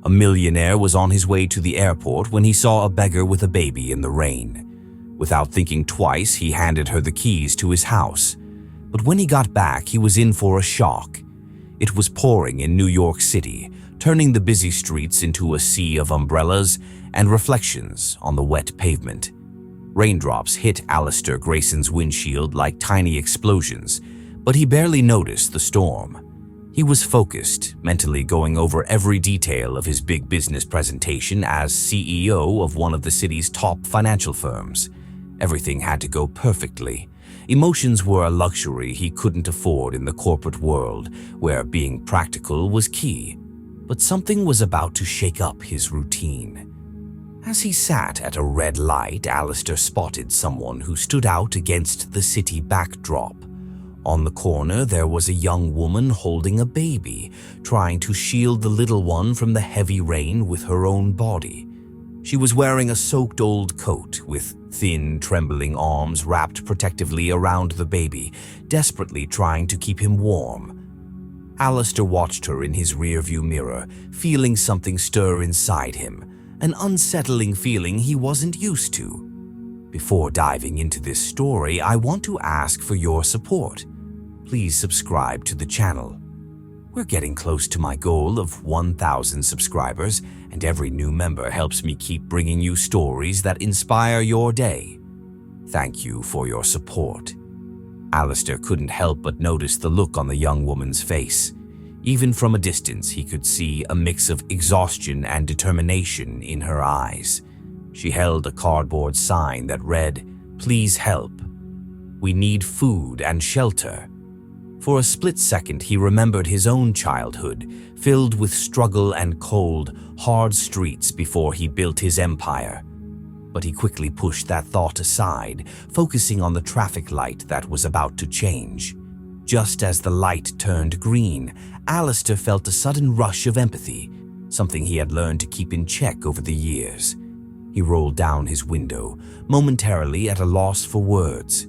A millionaire was on his way to the airport when he saw a beggar with a baby in the rain. Without thinking twice, he handed her the keys to his house. But when he got back, he was in for a shock. It was pouring in New York City, turning the busy streets into a sea of umbrellas and reflections on the wet pavement. Raindrops hit Alistair Grayson's windshield like tiny explosions, but he barely noticed the storm. He was focused, mentally going over every detail of his big business presentation as CEO of one of the city's top financial firms. Everything had to go perfectly. Emotions were a luxury he couldn't afford in the corporate world, where being practical was key. But something was about to shake up his routine. As he sat at a red light, Alistair spotted someone who stood out against the city backdrop. On the corner, there was a young woman holding a baby, trying to shield the little one from the heavy rain with her own body. She was wearing a soaked old coat with thin, trembling arms wrapped protectively around the baby, desperately trying to keep him warm. Alistair watched her in his rearview mirror, feeling something stir inside him, an unsettling feeling he wasn't used to. Before diving into this story, I want to ask for your support. Please subscribe to the channel. We're getting close to my goal of 1,000 subscribers, and every new member helps me keep bringing you stories that inspire your day. Thank you for your support. Alistair couldn't help but notice the look on the young woman's face. Even from a distance, he could see a mix of exhaustion and determination in her eyes. She held a cardboard sign that read, "Please help. We need food and shelter." For a split second, he remembered his own childhood, filled with struggle and cold, hard streets before he built his empire. But he quickly pushed that thought aside, focusing on the traffic light that was about to change. Just as the light turned green, Alistair felt a sudden rush of empathy, something he had learned to keep in check over the years. He rolled down his window, momentarily at a loss for words.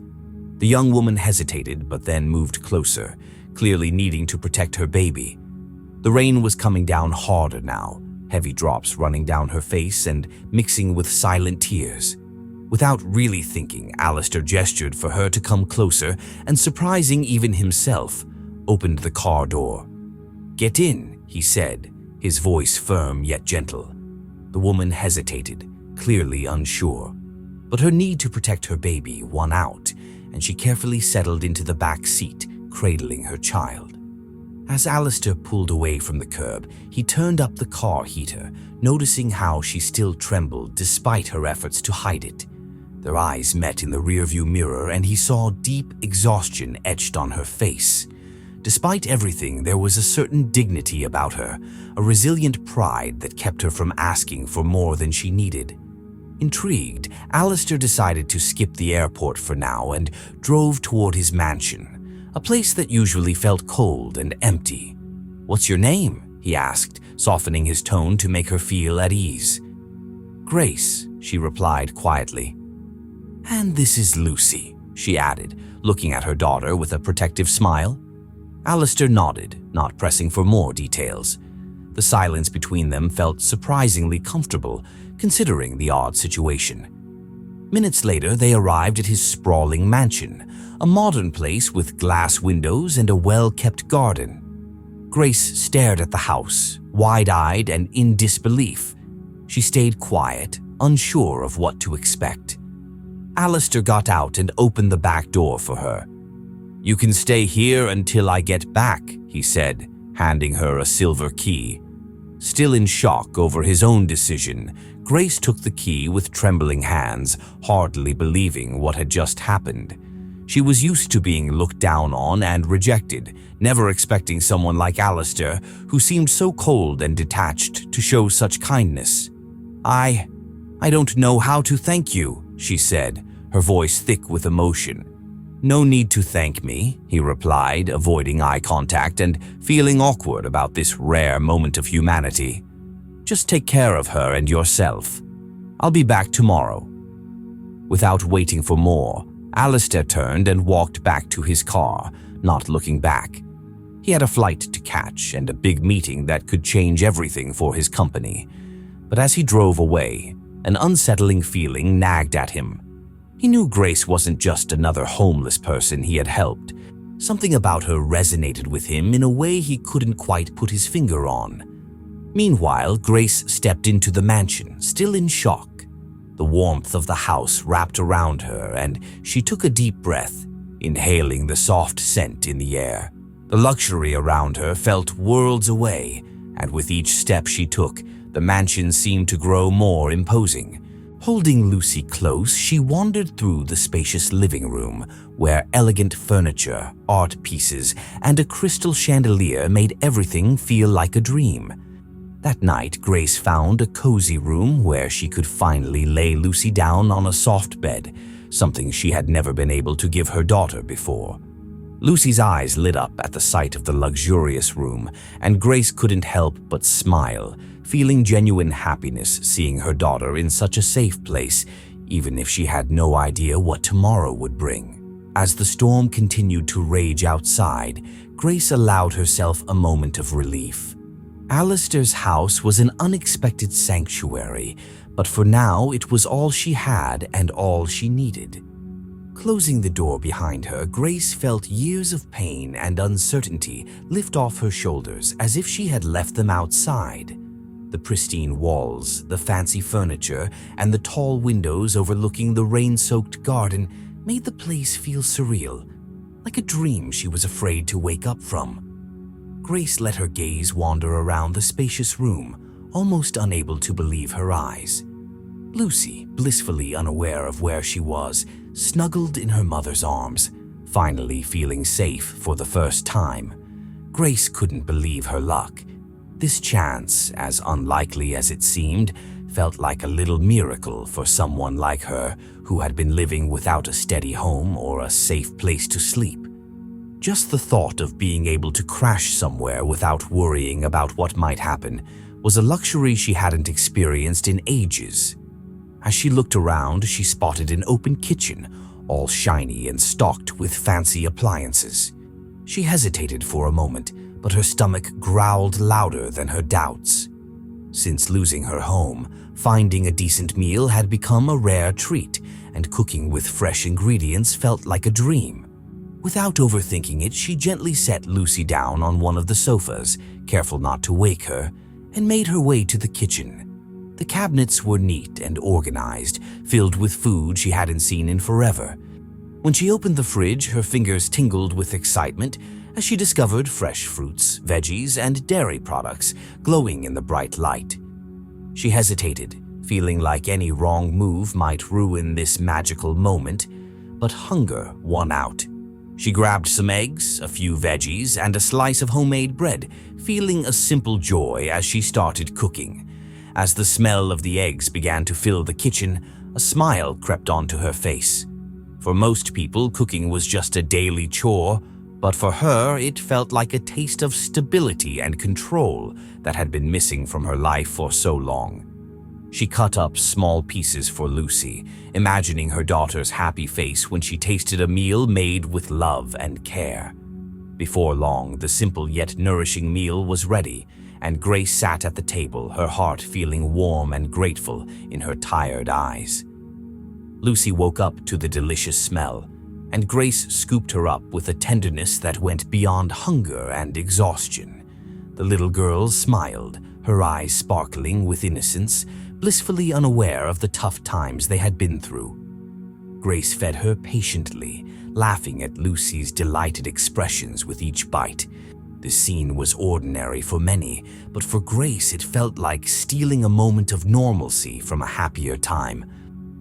The young woman hesitated but then moved closer, clearly needing to protect her baby. The rain was coming down harder now, heavy drops running down her face and mixing with silent tears. Without really thinking, Alistair gestured for her to come closer and, surprising even himself, opened the car door. "Get in," he said, his voice firm yet gentle. The woman hesitated, clearly unsure. But her need to protect her baby won out, and she carefully settled into the back seat, cradling her child. As Alistair pulled away from the curb, he turned up the car heater, noticing how she still trembled despite her efforts to hide it. Their eyes met in the rearview mirror, and he saw deep exhaustion etched on her face. Despite everything, there was a certain dignity about her, a resilient pride that kept her from asking for more than she needed. Intrigued, Alistair decided to skip the airport for now and drove toward his mansion, a place that usually felt cold and empty. "What's your name?" he asked, softening his tone to make her feel at ease. "Grace," she replied quietly. "And this is Lucy," she added, looking at her daughter with a protective smile. Alistair nodded, not pressing for more details. The silence between them felt surprisingly comfortable, considering the odd situation. Minutes later, they arrived at his sprawling mansion, a modern place with glass windows and a well-kept garden. Grace stared at the house, wide-eyed and in disbelief. She stayed quiet, unsure of what to expect. Alistair got out and opened the back door for her. "You can stay here until I get back," he said, handing her a silver key. Still in shock over his own decision, Grace took the key with trembling hands, hardly believing what had just happened. She was used to being looked down on and rejected, never expecting someone like Alistair, who seemed so cold and detached, to show such kindness. I don't know how to thank you," she said, her voice thick with emotion. "No need to thank me," he replied, avoiding eye contact and feeling awkward about this rare moment of humanity. "Just take care of her and yourself. I'll be back tomorrow." Without waiting for more, Alistair turned and walked back to his car, not looking back. He had a flight to catch and a big meeting that could change everything for his company. But as he drove away, an unsettling feeling nagged at him. He knew Grace wasn't just another homeless person he had helped. Something about her resonated with him in a way he couldn't quite put his finger on. Meanwhile, Grace stepped into the mansion, still in shock. The warmth of the house wrapped around her, and she took a deep breath, inhaling the soft scent in the air. The luxury around her felt worlds away, and with each step she took, the mansion seemed to grow more imposing. Holding Lucy close, she wandered through the spacious living room, where elegant furniture, art pieces, and a crystal chandelier made everything feel like a dream. That night, Grace found a cozy room where she could finally lay Lucy down on a soft bed, something she had never been able to give her daughter before. Lucy's eyes lit up at the sight of the luxurious room, and Grace couldn't help but smile, feeling genuine happiness seeing her daughter in such a safe place, even if she had no idea what tomorrow would bring. As the storm continued to rage outside, Grace allowed herself a moment of relief. Alistair's house was an unexpected sanctuary, but for now it was all she had and all she needed. Closing the door behind her, Grace felt years of pain and uncertainty lift off her shoulders as if she had left them outside. The pristine walls, the fancy furniture, and the tall windows overlooking the rain-soaked garden made the place feel surreal, like a dream she was afraid to wake up from. Grace let her gaze wander around the spacious room, almost unable to believe her eyes. Lucy, blissfully unaware of where she was, snuggled in her mother's arms, finally feeling safe for the first time. Grace couldn't believe her luck. This chance, as unlikely as it seemed, felt like a little miracle for someone like her who had been living without a steady home or a safe place to sleep. Just the thought of being able to crash somewhere without worrying about what might happen was a luxury she hadn't experienced in ages. As she looked around, she spotted an open kitchen, all shiny and stocked with fancy appliances. She hesitated for a moment, but her stomach growled louder than her doubts. Since losing her home, finding a decent meal had become a rare treat, and cooking with fresh ingredients felt like a dream. Without overthinking it, she gently set Lucy down on one of the sofas, careful not to wake her, and made her way to the kitchen. The cabinets were neat and organized, filled with food she hadn't seen in forever. When she opened the fridge, her fingers tingled with excitement as she discovered fresh fruits, veggies, and dairy products glowing in the bright light. She hesitated, feeling like any wrong move might ruin this magical moment, but hunger won out. She grabbed some eggs, a few veggies, and a slice of homemade bread, feeling a simple joy as she started cooking. As the smell of the eggs began to fill the kitchen, a smile crept onto her face. For most people, cooking was just a daily chore, but for her, it felt like a taste of stability and control that had been missing from her life for so long. She cut up small pieces for Lucy, imagining her daughter's happy face when she tasted a meal made with love and care. Before long, the simple yet nourishing meal was ready, and Grace sat at the table, her heart feeling warm and grateful in her tired eyes. Lucy woke up to the delicious smell, and Grace scooped her up with a tenderness that went beyond hunger and exhaustion. The little girl smiled, her eyes sparkling with innocence, blissfully unaware of the tough times they had been through. Grace fed her patiently, laughing at Lucy's delighted expressions with each bite. The scene was ordinary for many, but for Grace it felt like stealing a moment of normalcy from a happier time.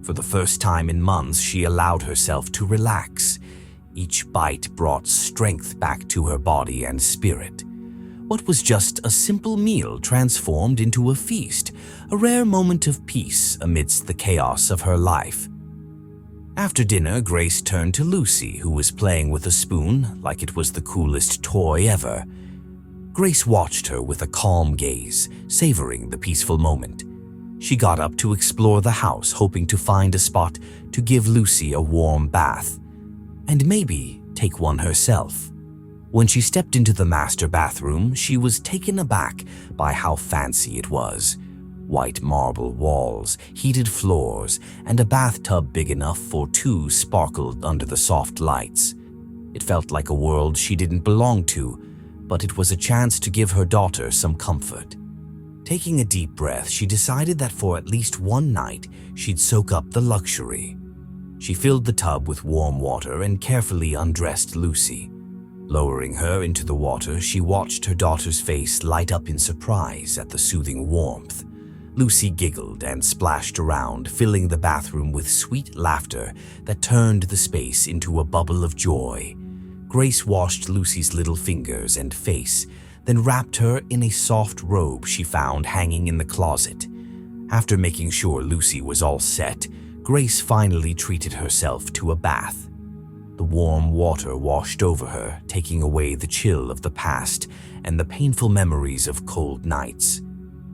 For the first time in months, she allowed herself to relax. Each bite brought strength back to her body and spirit. What was just a simple meal transformed into a feast, a rare moment of peace amidst the chaos of her life. After dinner, Grace turned to Lucy, who was playing with a spoon like it was the coolest toy ever. Grace watched her with a calm gaze, savoring the peaceful moment. She got up to explore the house, hoping to find a spot to give Lucy a warm bath, and maybe take one herself. When she stepped into the master bathroom, she was taken aback by how fancy it was. White marble walls, heated floors, and a bathtub big enough for two sparkled under the soft lights. It felt like a world she didn't belong to, but it was a chance to give her daughter some comfort. Taking a deep breath, she decided that for at least one night, she'd soak up the luxury. She filled the tub with warm water and carefully undressed Lucy. Lowering her into the water, she watched her daughter's face light up in surprise at the soothing warmth. Lucy giggled and splashed around, filling the bathroom with sweet laughter that turned the space into a bubble of joy. Grace washed Lucy's little fingers and face, then wrapped her in a soft robe she found hanging in the closet. After making sure Lucy was all set, Grace finally treated herself to a bath. The warm water washed over her, taking away the chill of the past and the painful memories of cold nights.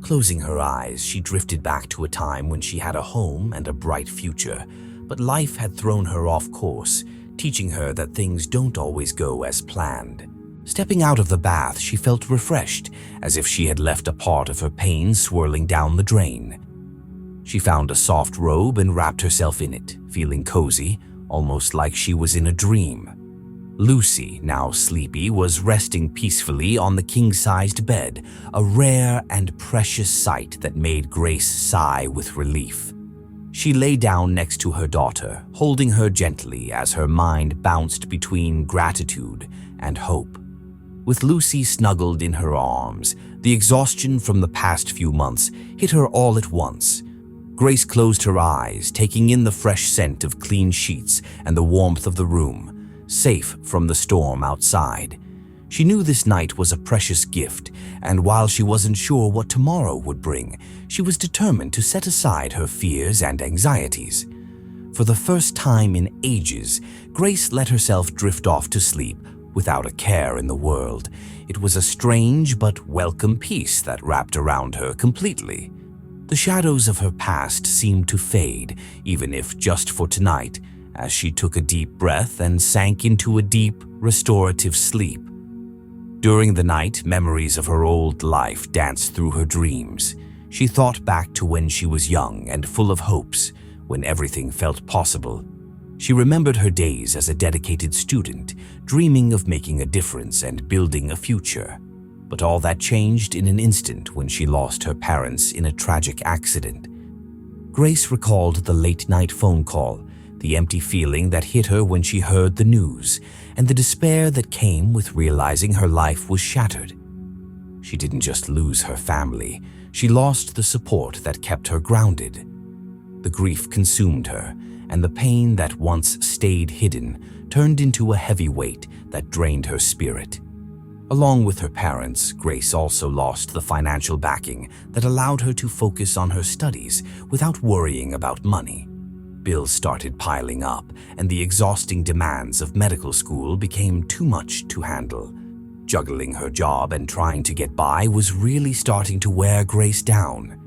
Closing her eyes, she drifted back to a time when she had a home and a bright future, but life had thrown her off course, teaching her that things don't always go as planned. Stepping out of the bath, she felt refreshed, as if she had left a part of her pain swirling down the drain. She found a soft robe and wrapped herself in it, feeling cozy, almost like she was in a dream. Lucy, now sleepy, was resting peacefully on the king-sized bed, a rare and precious sight that made Grace sigh with relief. She lay down next to her daughter, holding her gently as her mind bounced between gratitude and hope. With Lucy snuggled in her arms, the exhaustion from the past few months hit her all at once. Grace closed her eyes, taking in the fresh scent of clean sheets and the warmth of the room, safe from the storm outside. She knew this night was a precious gift, and while she wasn't sure what tomorrow would bring, she was determined to set aside her fears and anxieties. For the first time in ages, Grace let herself drift off to sleep without a care in the world. It was a strange but welcome peace that wrapped around her completely. The shadows of her past seemed to fade, even if just for tonight, as she took a deep breath and sank into a deep, restorative sleep. During the night, memories of her old life danced through her dreams. She thought back to when she was young and full of hopes, when everything felt possible. She remembered her days as a dedicated student, dreaming of making a difference and building a future. But all that changed in an instant when she lost her parents in a tragic accident. Grace recalled the late-night phone call, the empty feeling that hit her when she heard the news, and the despair that came with realizing her life was shattered. She didn't just lose her family, she lost the support that kept her grounded. The grief consumed her, and the pain that once stayed hidden turned into a heavy weight that drained her spirit. Along with her parents, Grace also lost the financial backing that allowed her to focus on her studies without worrying about money. Bills started piling up, and the exhausting demands of medical school became too much to handle. Juggling her job and trying to get by was really starting to wear Grace down.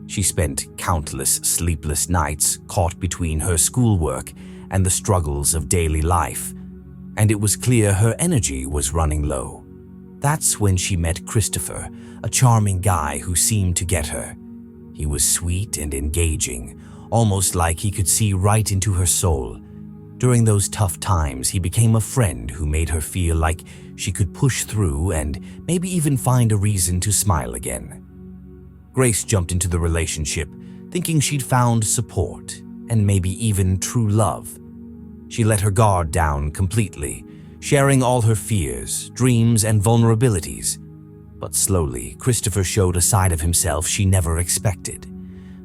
She spent countless sleepless nights caught between her schoolwork and the struggles of daily life, and it was clear her energy was running low. That's when she met Christopher, a charming guy who seemed to get her. He was sweet and engaging, almost like he could see right into her soul. During those tough times, he became a friend who made her feel like she could push through and maybe even find a reason to smile again. Grace jumped into the relationship, thinking she'd found support and maybe even true love. She let her guard down completely, sharing all her fears, dreams, and vulnerabilities. But slowly, Christopher showed a side of himself she never expected.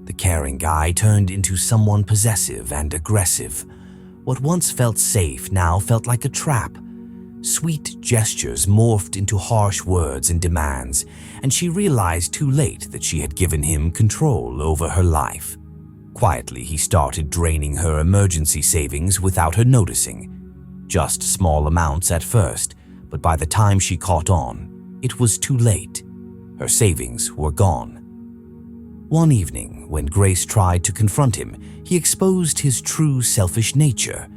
The caring guy turned into someone possessive and aggressive. What once felt safe now felt like a trap. Sweet gestures morphed into harsh words and demands, and she realized too late that she had given him control over her life. Quietly, he started draining her emergency savings without her noticing. Just small amounts at first, but by the time she caught on, it was too late. Her savings were gone. One evening, when Grace tried to confront him, he exposed his true selfish nature.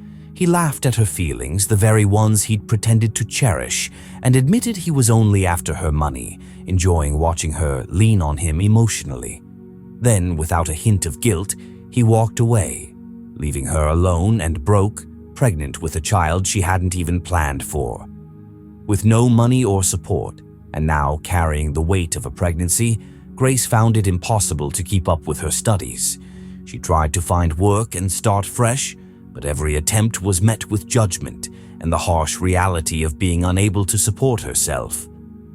He laughed at her feelings, the very ones he'd pretended to cherish, and admitted he was only after her money, enjoying watching her lean on him emotionally. Then, without a hint of guilt, he walked away, leaving her alone and broke, pregnant with a child she hadn't even planned for. With no money or support, and now carrying the weight of a pregnancy, Grace found it impossible to keep up with her studies. She tried to find work and start fresh, but every attempt was met with judgment and the harsh reality of being unable to support herself.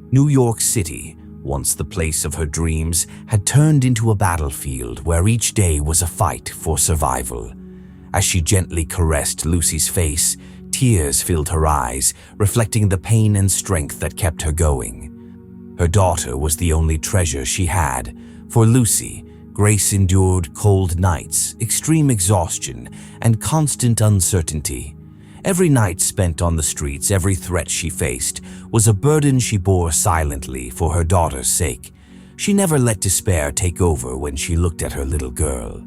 New York City, once the place of her dreams, had turned into a battlefield where each day was a fight for survival. As she gently caressed Lucy's face, tears filled her eyes, reflecting the pain and strength that kept her going. Her daughter was the only treasure she had. For Lucy, Grace endured cold nights, extreme exhaustion, and constant uncertainty. Every night spent on the streets, every threat she faced, was a burden she bore silently for her daughter's sake. She never let despair take over when she looked at her little girl.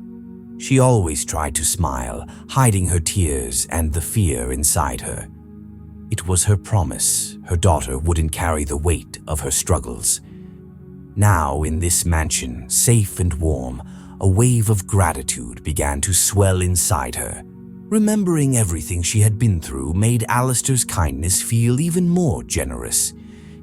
She always tried to smile, hiding her tears and the fear inside her. It was her promise her daughter wouldn't carry the weight of her struggles. Now, in this mansion, safe and warm, a wave of gratitude began to swell inside her. Remembering everything she had been through made Alistair's kindness feel even more generous.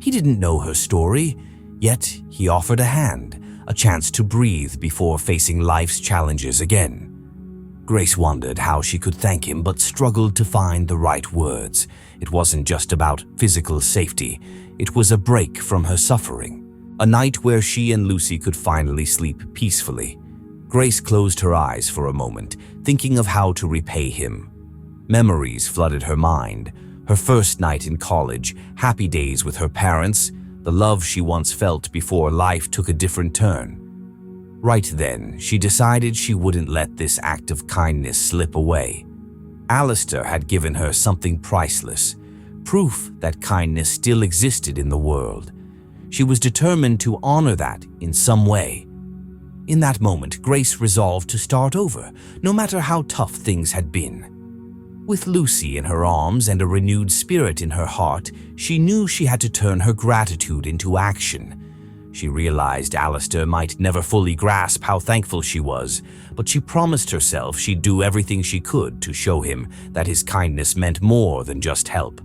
He didn't know her story, yet he offered a hand, a chance to breathe before facing life's challenges again. Grace wondered how she could thank him but struggled to find the right words. It wasn't just about physical safety, it was a break from her suffering. A night where she and Lucy could finally sleep peacefully. Grace closed her eyes for a moment, thinking of how to repay him. Memories flooded her mind. Her first night in college, happy days with her parents, the love she once felt before life took a different turn. Right then, she decided she wouldn't let this act of kindness slip away. Alistair had given her something priceless, proof that kindness still existed in the world. She was determined to honor that in some way. In that moment, Grace resolved to start over, no matter how tough things had been. With Lucy in her arms and a renewed spirit in her heart, she knew she had to turn her gratitude into action. She realized Alistair might never fully grasp how thankful she was, but she promised herself she'd do everything she could to show him that his kindness meant more than just help.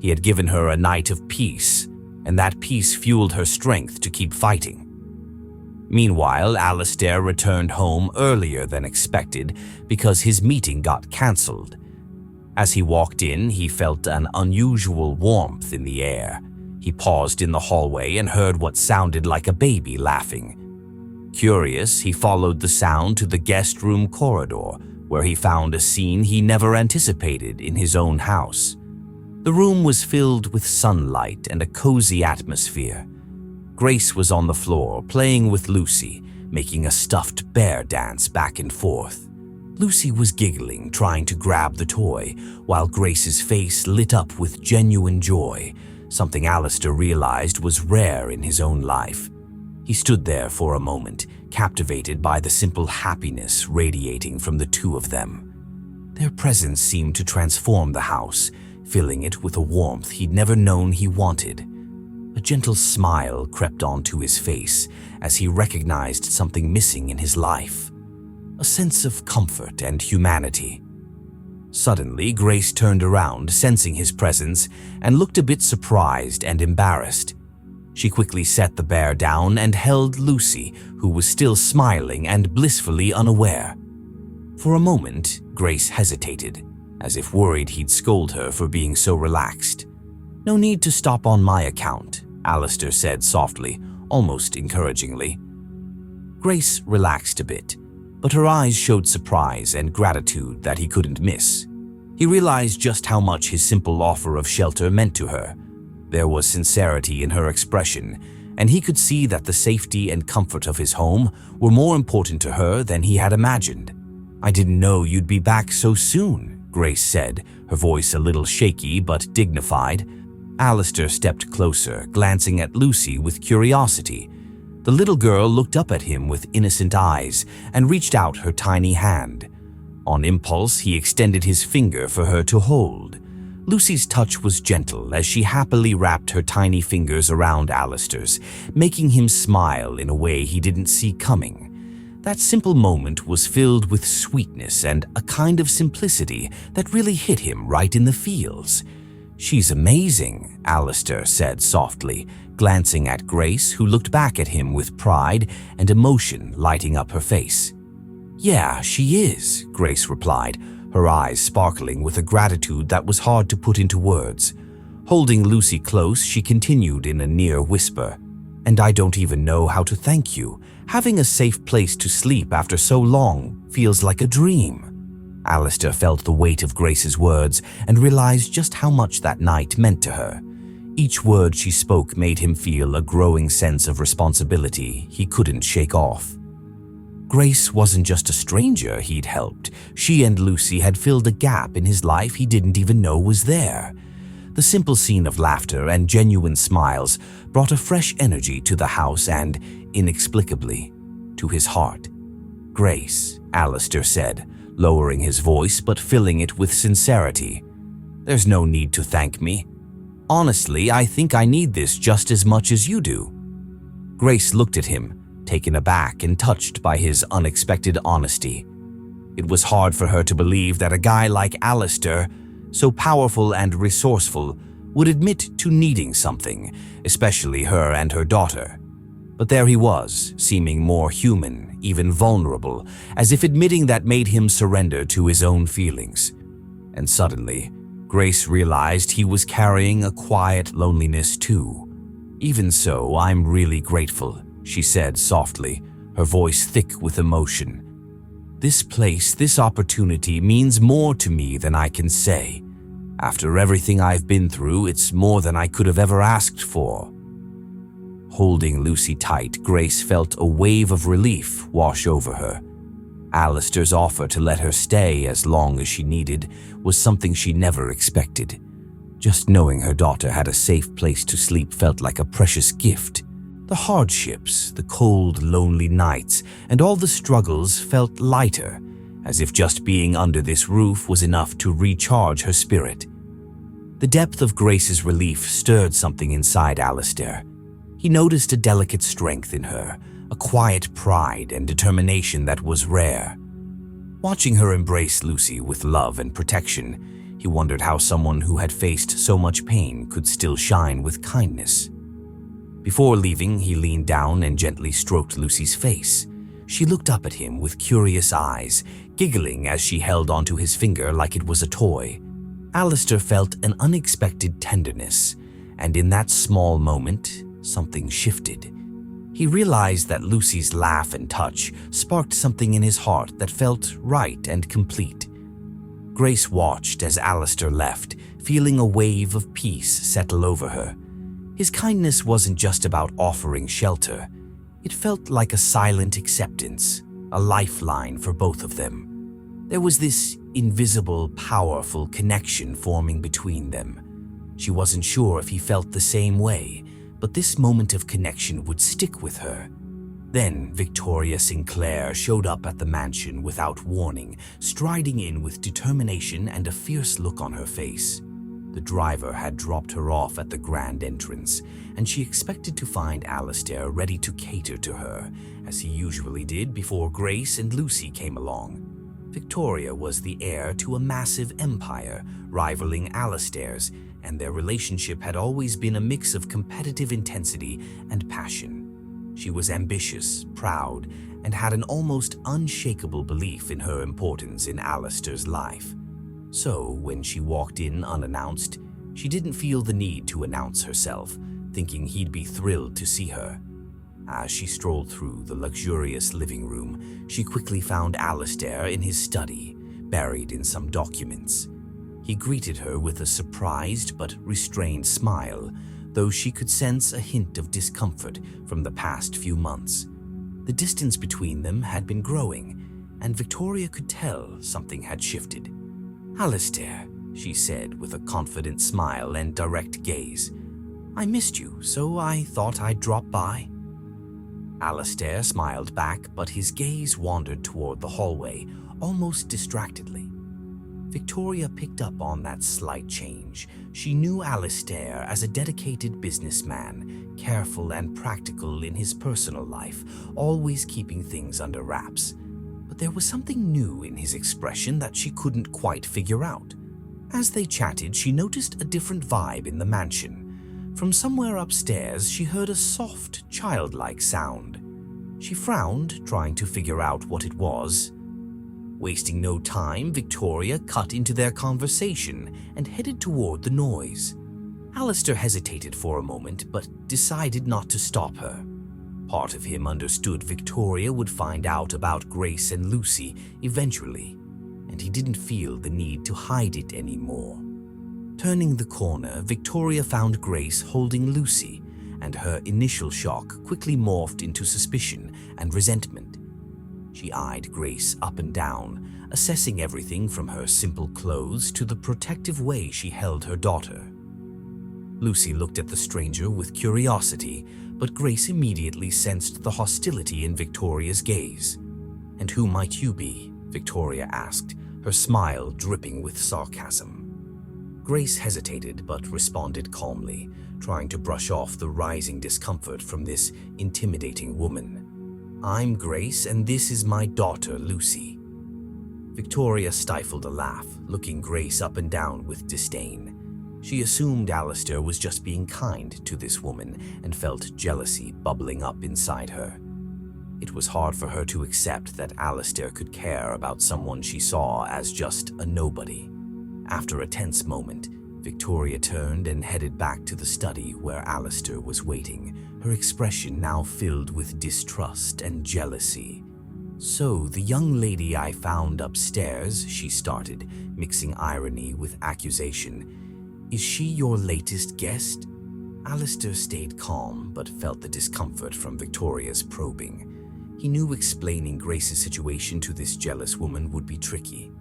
He had given her a night of peace, and that peace fueled her strength to keep fighting. Meanwhile, Alistair returned home earlier than expected because his meeting got cancelled. As he walked in, he felt an unusual warmth in the air. He paused in the hallway and heard what sounded like a baby laughing. Curious, he followed the sound to the guest room corridor, where he found a scene he never anticipated in his own house. The room was filled with sunlight and a cozy atmosphere. Grace was on the floor, playing with Lucy, making a stuffed bear dance back and forth. Lucy was giggling, trying to grab the toy, while Grace's face lit up with genuine joy, something Alistair realized was rare in his own life. He stood there for a moment, captivated by the simple happiness radiating from the two of them. Their presence seemed to transform the house, filling it with a warmth he'd never known he wanted. A gentle smile crept onto his face as he recognized something missing in his life, a sense of comfort and humanity. Suddenly, Grace turned around, sensing his presence, and looked a bit surprised and embarrassed. She quickly set the bear down and held Lucy, who was still smiling and blissfully unaware. For a moment, Grace hesitated, as if worried he'd scold her for being so relaxed. "No need to stop on my account," Alistair said softly, almost encouragingly. Grace relaxed a bit, but her eyes showed surprise and gratitude that he couldn't miss. He realized just how much his simple offer of shelter meant to her. There was sincerity in her expression, and he could see that the safety and comfort of his home were more important to her than he had imagined. "I didn't know you'd be back so soon," Grace said, her voice a little shaky but dignified. Alistair stepped closer, glancing at Lucy with curiosity. The little girl looked up at him with innocent eyes and reached out her tiny hand. On impulse, he extended his finger for her to hold. Lucy's touch was gentle as she happily wrapped her tiny fingers around Alistair's, making him smile in a way he didn't see coming. That simple moment was filled with sweetness and a kind of simplicity that really hit him right in the feels. "She's amazing," Alistair said softly, glancing at Grace, who looked back at him with pride and emotion lighting up her face. "Yeah, she is," Grace replied, her eyes sparkling with a gratitude that was hard to put into words. Holding Lucy close, she continued in a near whisper, "And I don't even know how to thank you. Having a safe place to sleep after so long feels like a dream." Alistair felt the weight of Grace's words and realized just how much that night meant to her. Each word she spoke made him feel a growing sense of responsibility he couldn't shake off. Grace wasn't just a stranger he'd helped. She and Lucy had filled a gap in his life he didn't even know was there. The simple scene of laughter and genuine smiles brought a fresh energy to the house and, inexplicably, to his heart. "Grace," Alistair said, lowering his voice but filling it with sincerity. "There's no need to thank me. Honestly, I think I need this just as much as you do." Grace looked at him, taken aback and touched by his unexpected honesty. It was hard for her to believe that a guy like Alistair, so powerful and resourceful, would admit to needing something, especially her and her daughter. But there he was, seeming more human, even vulnerable, as if admitting that made him surrender to his own feelings. And suddenly, Grace realized he was carrying a quiet loneliness too. "Even so, I'm really grateful," she said softly, her voice thick with emotion. "This place, this opportunity means more to me than I can say. After everything I've been through, it's more than I could have ever asked for." Holding Lucy tight, Grace felt a wave of relief wash over her. Alistair's offer to let her stay as long as she needed was something she never expected. Just knowing her daughter had a safe place to sleep felt like a precious gift. The hardships, the cold, lonely nights, and all the struggles felt lighter, as if just being under this roof was enough to recharge her spirit. The depth of Grace's relief stirred something inside Alistair. He noticed a delicate strength in her, a quiet pride and determination that was rare. Watching her embrace Lucy with love and protection, he wondered how someone who had faced so much pain could still shine with kindness. Before leaving, he leaned down and gently stroked Lucy's face. She looked up at him with curious eyes, giggling as she held onto his finger like it was a toy. Alistair felt an unexpected tenderness, and in that small moment, something shifted. He realized that Lucy's laugh and touch sparked something in his heart that felt right and complete. Grace watched as Alistair left, feeling a wave of peace settle over her. His kindness wasn't just about offering shelter. It felt like a silent acceptance, a lifeline for both of them. There was this invisible, powerful connection forming between them. She wasn't sure if he felt the same way, but this moment of connection would stick with her. Then Victoria Sinclair showed up at the mansion without warning, striding in with determination and a fierce look on her face. The driver had dropped her off at the grand entrance, and she expected to find Alistair ready to cater to her, as he usually did before Grace and Lucy came along. Victoria was the heir to a massive empire, rivaling Alistair's, and their relationship had always been a mix of competitive intensity and passion. She was ambitious, proud, and had an almost unshakable belief in her importance in Alistair's life. So, when she walked in unannounced, she didn't feel the need to announce herself, thinking he'd be thrilled to see her. As she strolled through the luxurious living room, she quickly found Alistair in his study, buried in some documents. He greeted her with a surprised but restrained smile, though she could sense a hint of discomfort from the past few months. The distance between them had been growing, and Victoria could tell something had shifted. "Alistair," she said with a confident smile and direct gaze, "I missed you, so I thought I'd drop by." Alistair smiled back, but his gaze wandered toward the hallway, almost distractedly. Victoria picked up on that slight change. She knew Alistair as a dedicated businessman, careful and practical in his personal life, always keeping things under wraps. But there was something new in his expression that she couldn't quite figure out. As they chatted, she noticed a different vibe in the mansion. From somewhere upstairs, she heard a soft, childlike sound. She frowned, trying to figure out what it was. Wasting no time, Victoria cut into their conversation and headed toward the noise. Alistair hesitated for a moment, but decided not to stop her. Part of him understood Victoria would find out about Grace and Lucy eventually, and he didn't feel the need to hide it anymore. Turning the corner, Victoria found Grace holding Lucy, and her initial shock quickly morphed into suspicion and resentment. She eyed Grace up and down, assessing everything from her simple clothes to the protective way she held her daughter. Lucy looked at the stranger with curiosity, but Grace immediately sensed the hostility in Victoria's gaze. "And who might you be?" Victoria asked, her smile dripping with sarcasm. Grace hesitated but responded calmly, trying to brush off the rising discomfort from this intimidating woman. "I'm Grace, and this is my daughter, Lucy." Victoria stifled a laugh, looking Grace up and down with disdain. She assumed Alistair was just being kind to this woman and felt jealousy bubbling up inside her. It was hard for her to accept that Alistair could care about someone she saw as just a nobody. After a tense moment, Victoria turned and headed back to the study where Alistair was waiting, her expression now filled with distrust and jealousy. "So, the young lady I found upstairs," she started, mixing irony with accusation. "Is she your latest guest?" Alistair stayed calm but felt the discomfort from Victoria's probing. He knew explaining Grace's situation to this jealous woman would be tricky.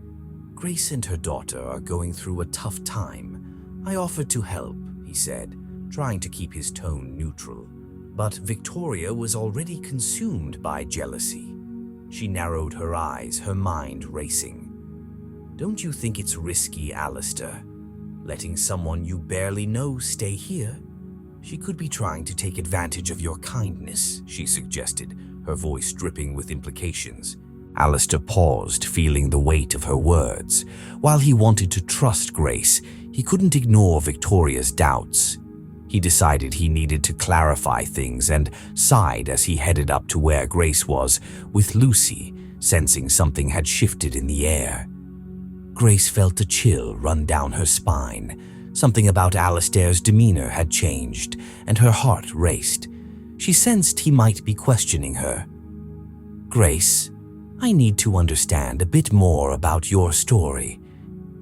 "Grace and her daughter are going through a tough time. I offered to help," he said, trying to keep his tone neutral. But Victoria was already consumed by jealousy. She narrowed her eyes, her mind racing. "Don't you think it's risky, Alistair? Letting someone you barely know stay here? She could be trying to take advantage of your kindness," she suggested, her voice dripping with implications. Alistair paused, feeling the weight of her words. While he wanted to trust Grace, he couldn't ignore Victoria's doubts. He decided he needed to clarify things and sighed as he headed up to where Grace was, with Lucy, sensing something had shifted in the air. Grace felt a chill run down her spine. Something about Alistair's demeanor had changed, and her heart raced. She sensed he might be questioning her. "Grace, I need to understand a bit more about your story.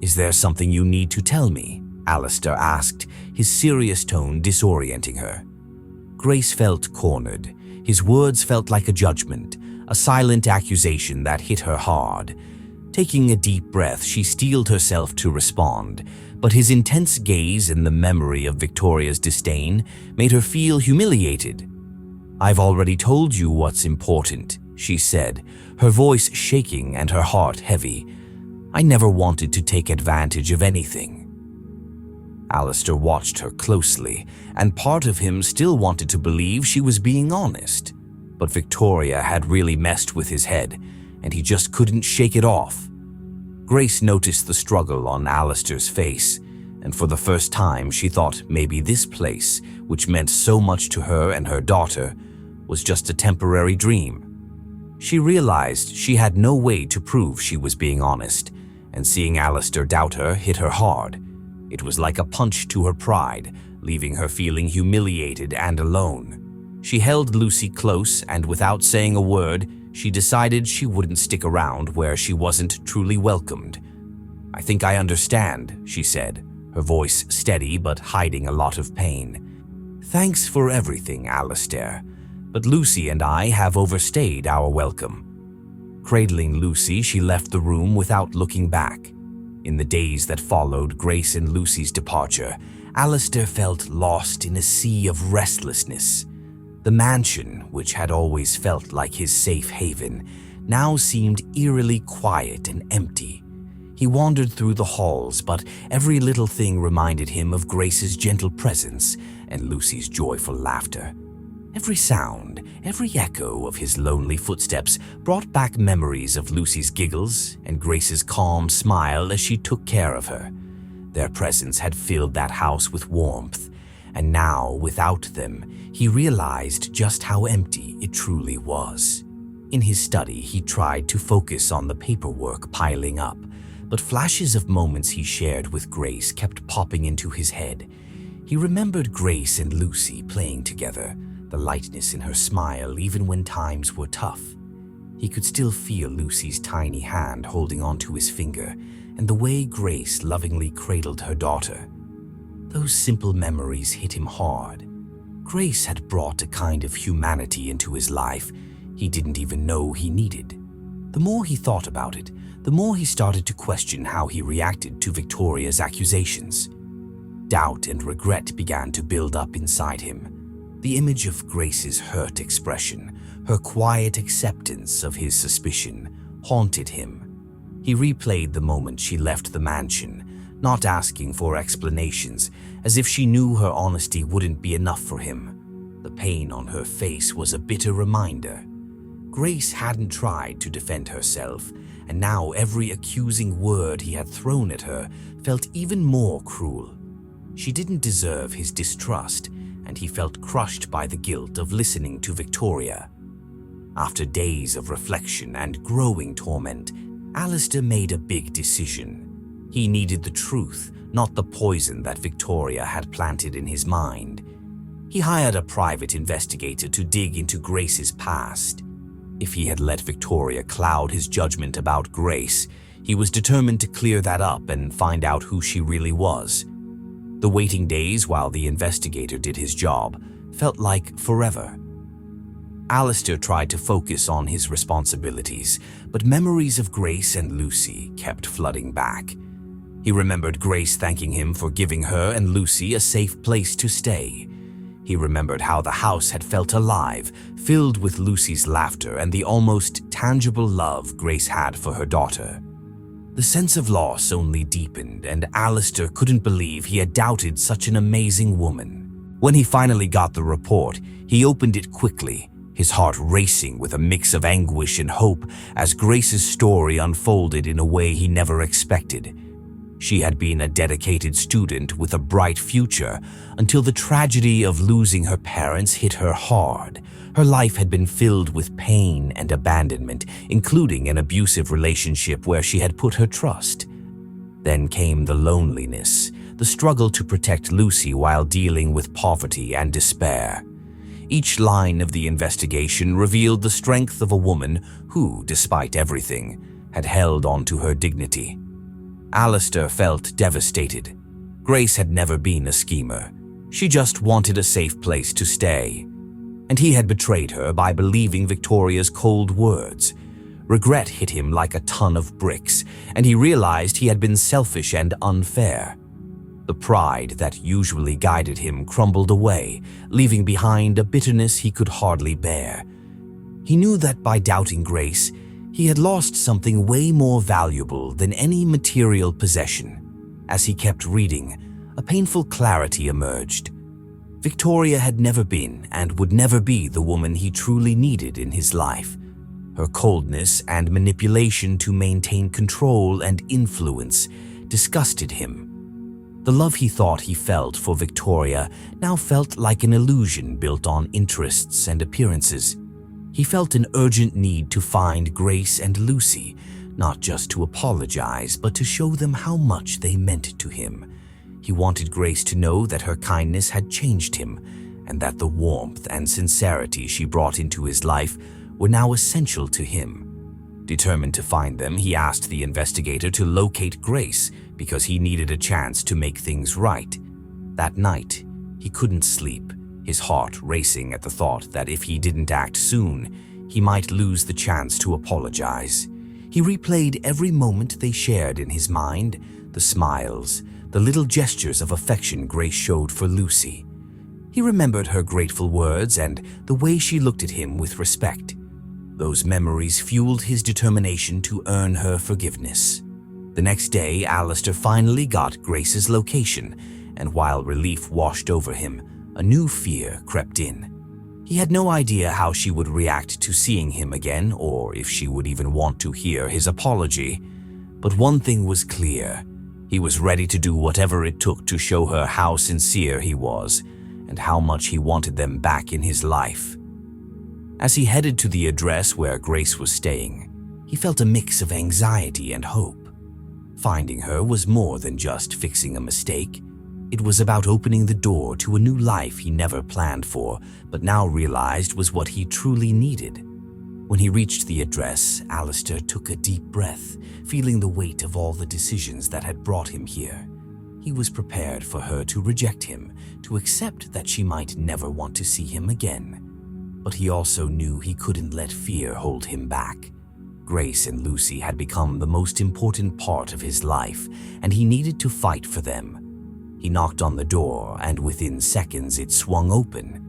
Is there something you need to tell me?" Alistair asked, his serious tone disorienting her. Grace felt cornered. His words felt like a judgment, a silent accusation that hit her hard. Taking a deep breath, she steeled herself to respond, but his intense gaze and the memory of Victoria's disdain made her feel humiliated. "I've already told you what's important," she said, her voice shaking and her heart heavy. "I never wanted to take advantage of anything." Alistair watched her closely, and part of him still wanted to believe she was being honest. But Victoria had really messed with his head, and he just couldn't shake it off. Grace noticed the struggle on Alistair's face, and for the first time she thought maybe this place, which meant so much to her and her daughter, was just a temporary dream. She realized she had no way to prove she was being honest, and seeing Alistair doubt her hit her hard. It was like a punch to her pride, leaving her feeling humiliated and alone. She held Lucy close, and without saying a word, she decided she wouldn't stick around where she wasn't truly welcomed. "I think I understand," she said, her voice steady but hiding a lot of pain. "Thanks for everything, Alistair, but Lucy and I have overstayed our welcome." Cradling Lucy, she left the room without looking back. In the days that followed Grace and Lucy's departure, Alistair felt lost in a sea of restlessness. The mansion, which had always felt like his safe haven, now seemed eerily quiet and empty. He wandered through the halls, but every little thing reminded him of Grace's gentle presence and Lucy's joyful laughter. Every sound, every echo of his lonely footsteps brought back memories of Lucy's giggles and Grace's calm smile as she took care of her. Their presence had filled that house with warmth, and now, without them, he realized just how empty it truly was. In his study, he tried to focus on the paperwork piling up, but flashes of moments he shared with Grace kept popping into his head. He remembered Grace and Lucy playing together, the lightness in her smile even when times were tough. He could still feel Lucy's tiny hand holding onto his finger, and the way Grace lovingly cradled her daughter. Those simple memories hit him hard. Grace had brought a kind of humanity into his life he didn't even know he needed. The more he thought about it, the more he started to question how he reacted to Victoria's accusations. Doubt and regret began to build up inside him. The image of Grace's hurt expression, her quiet acceptance of his suspicion, haunted him. He replayed the moment she left the mansion, not asking for explanations, as if she knew her honesty wouldn't be enough for him. The pain on her face was a bitter reminder. Grace hadn't tried to defend herself, and now every accusing word he had thrown at her felt even more cruel. She didn't deserve his distrust, and he felt crushed by the guilt of listening to Victoria. After days of reflection and growing torment, Alistair made a big decision. He needed the truth, not the poison that Victoria had planted in his mind. He hired a private investigator to dig into Grace's past. If he had let Victoria cloud his judgment about Grace, he was determined to clear that up and find out who she really was. The waiting days while the investigator did his job felt like forever. Alistair tried to focus on his responsibilities, but memories of Grace and Lucy kept flooding back. He remembered Grace thanking him for giving her and Lucy a safe place to stay. He remembered how the house had felt alive, filled with Lucy's laughter and the almost tangible love Grace had for her daughter. The sense of loss only deepened, and Alistair couldn't believe he had doubted such an amazing woman. When he finally got the report, he opened it quickly, his heart racing with a mix of anguish and hope as Grace's story unfolded in a way he never expected. She had been a dedicated student with a bright future until the tragedy of losing her parents hit her hard. Her life had been filled with pain and abandonment, including an abusive relationship where she had put her trust. Then came the loneliness, the struggle to protect Lucy while dealing with poverty and despair. Each line of the investigation revealed the strength of a woman who, despite everything, had held on to her dignity. Alistair felt devastated. Grace had never been a schemer. She just wanted a safe place to stay. And he had betrayed her by believing Victoria's cold words. Regret hit him like a ton of bricks, and he realized he had been selfish and unfair. The pride that usually guided him crumbled away, leaving behind a bitterness he could hardly bear. He knew that by doubting Grace, he had lost something way more valuable than any material possession. As he kept reading, a painful clarity emerged. Victoria had never been and would never be the woman he truly needed in his life. Her coldness and manipulation to maintain control and influence disgusted him. The love he thought he felt for Victoria now felt like an illusion built on interests and appearances. He felt an urgent need to find Grace and Lucy, not just to apologize, but to show them how much they meant to him. He wanted Grace to know that her kindness had changed him, and that the warmth and sincerity she brought into his life were now essential to him. Determined to find them, he asked the investigator to locate Grace because he needed a chance to make things right. That night, he couldn't sleep, his heart racing at the thought that if he didn't act soon, he might lose the chance to apologize. He replayed every moment they shared in his mind, the smiles, the little gestures of affection Grace showed for Lucy. He remembered her grateful words and the way she looked at him with respect. Those memories fueled his determination to earn her forgiveness. The next day, Alistair finally got Grace's location, and while relief washed over him, a new fear crept in. He had no idea how she would react to seeing him again, or if she would even want to hear his apology. But one thing was clear. He was ready to do whatever it took to show her how sincere he was, and how much he wanted them back in his life. As he headed to the address where Grace was staying, he felt a mix of anxiety and hope. Finding her was more than just fixing a mistake. It was about opening the door to a new life he never planned for, but now realized was what he truly needed. When he reached the address, Alistair took a deep breath, feeling the weight of all the decisions that had brought him here. He was prepared for her to reject him, to accept that she might never want to see him again. But he also knew he couldn't let fear hold him back. Grace and Lucy had become the most important part of his life, and he needed to fight for them. He knocked on the door, and within seconds it swung open.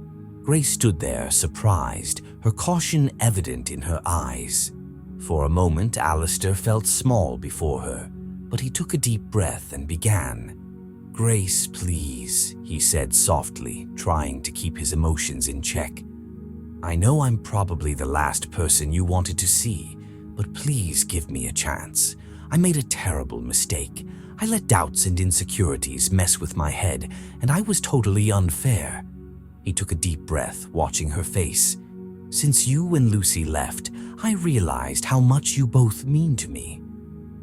Grace stood there, surprised, her caution evident in her eyes. For a moment, Alistair felt small before her, but he took a deep breath and began. "Grace, please," he said softly, trying to keep his emotions in check. "I know I'm probably the last person you wanted to see, but please give me a chance. I made a terrible mistake. I let doubts and insecurities mess with my head, and I was totally unfair." He took a deep breath, watching her face. "Since you and Lucy left, I realized how much you both mean to me.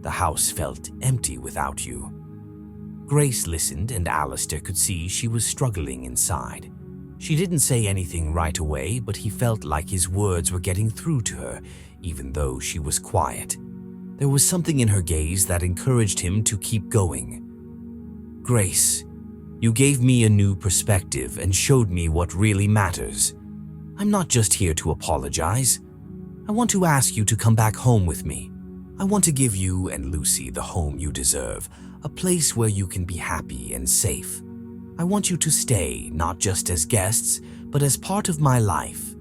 The house felt empty without you." Grace listened, and Alistair could see she was struggling inside. She didn't say anything right away, but he felt like his words were getting through to her, even though she was quiet. There was something in her gaze that encouraged him to keep going. "Grace, you gave me a new perspective and showed me what really matters. I'm not just here to apologize. I want to ask you to come back home with me. I want to give you and Lucy the home you deserve, a place where you can be happy and safe. I want you to stay, not just as guests, but as part of my life,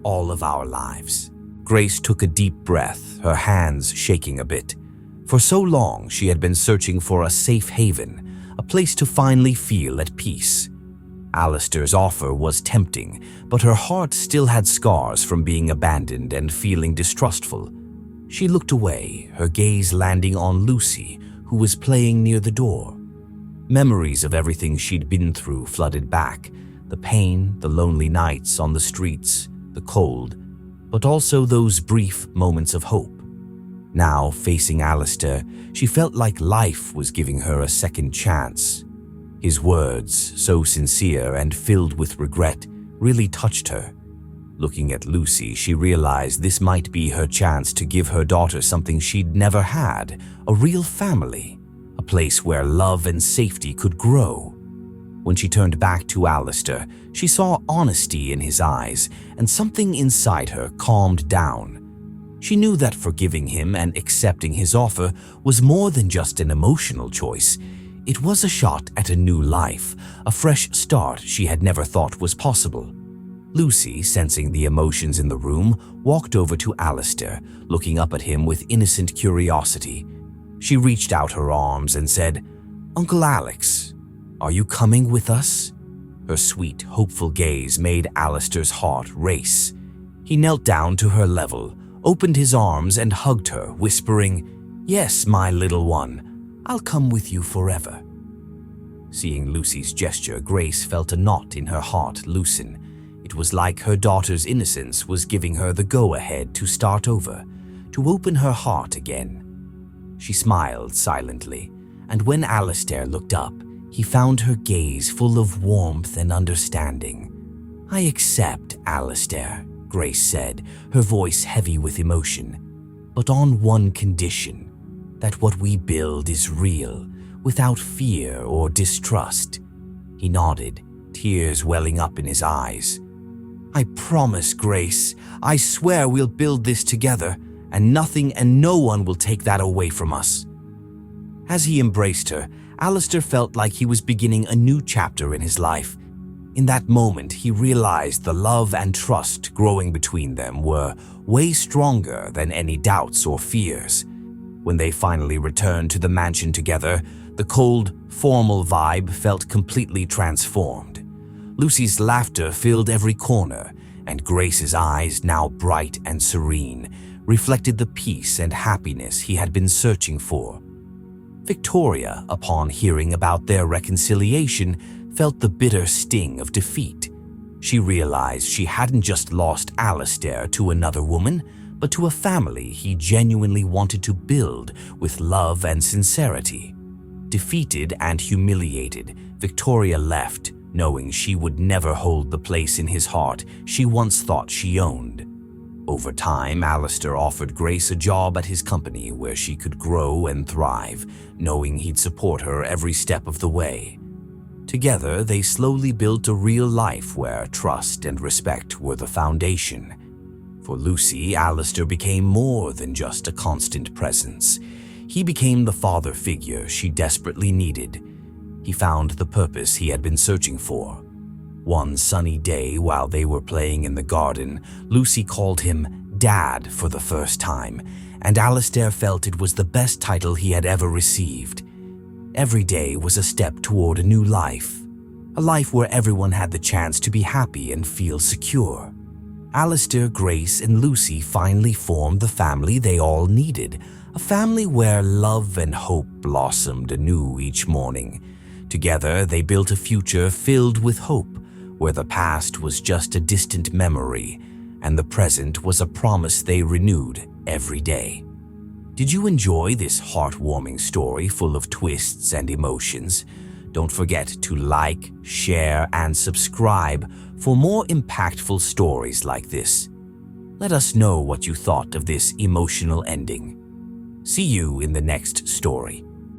all of our lives." Grace took a deep breath, her hands shaking a bit. For so long, she had been searching for a safe haven, a place to finally feel at peace. Alistair's offer was tempting, but her heart still had scars from being abandoned and feeling distrustful. She looked away, her gaze landing on Lucy, who was playing near the door. Memories of everything she'd been through flooded back, the pain, the lonely nights on the streets, the cold, but also those brief moments of hope. Now, facing Alistair, she felt like life was giving her a second chance. His words, so sincere and filled with regret, really touched her. Looking at Lucy, she realized this might be her chance to give her daughter something she'd never had, a real family, a place where love and safety could grow. When she turned back to Alistair, she saw honesty in his eyes, and something inside her calmed down. She knew that forgiving him and accepting his offer was more than just an emotional choice. It was a shot at a new life, a fresh start she had never thought was possible. Lucy, sensing the emotions in the room, walked over to Alistair, looking up at him with innocent curiosity. She reached out her arms and said, "Uncle Alex, are you coming with us?" Her sweet, hopeful gaze made Alistair's heart race. He knelt down to her level, opened his arms and hugged her, whispering, "Yes, my little one, I'll come with you forever." Seeing Lucy's gesture, Grace felt a knot in her heart loosen. It was like her daughter's innocence was giving her the go-ahead to start over, to open her heart again. She smiled silently, and when Alistair looked up, he found her gaze full of warmth and understanding. "I accept, Alistair," Grace said, her voice heavy with emotion, "but on one condition, that what we build is real, without fear or distrust." He nodded, tears welling up in his eyes. "I promise, Grace. I swear we'll build this together, and nothing and no one will take that away from us." As he embraced her, Alistair felt like he was beginning a new chapter in his life. In that moment, he realized the love and trust growing between them were way stronger than any doubts or fears. When they finally returned to the mansion together, the cold, formal vibe felt completely transformed. Lucy's laughter filled every corner, and Grace's eyes, now bright and serene, reflected the peace and happiness he had been searching for. Victoria, upon hearing about their reconciliation, felt the bitter sting of defeat. She realized she hadn't just lost Alistair to another woman, but to a family he genuinely wanted to build with love and sincerity. Defeated and humiliated, Victoria left, knowing she would never hold the place in his heart she once thought she owned. Over time, Alistair offered Grace a job at his company where she could grow and thrive, knowing he'd support her every step of the way. Together, they slowly built a real life where trust and respect were the foundation. For Lucy, Alistair became more than just a constant presence. He became the father figure she desperately needed. He found the purpose he had been searching for. One sunny day while they were playing in the garden, Lucy called him Dad for the first time, and Alistair felt it was the best title he had ever received. Every day was a step toward a new life, a life where everyone had the chance to be happy and feel secure. Alistair, Grace, and Lucy finally formed the family they all needed, a family where love and hope blossomed anew each morning. Together, they built a future filled with hope, where the past was just a distant memory and the present was a promise they renewed every day. Did you enjoy this heartwarming story full of twists and emotions? Don't forget to like, share, and subscribe for more impactful stories like this. Let us know what you thought of this emotional ending. See you in the next story.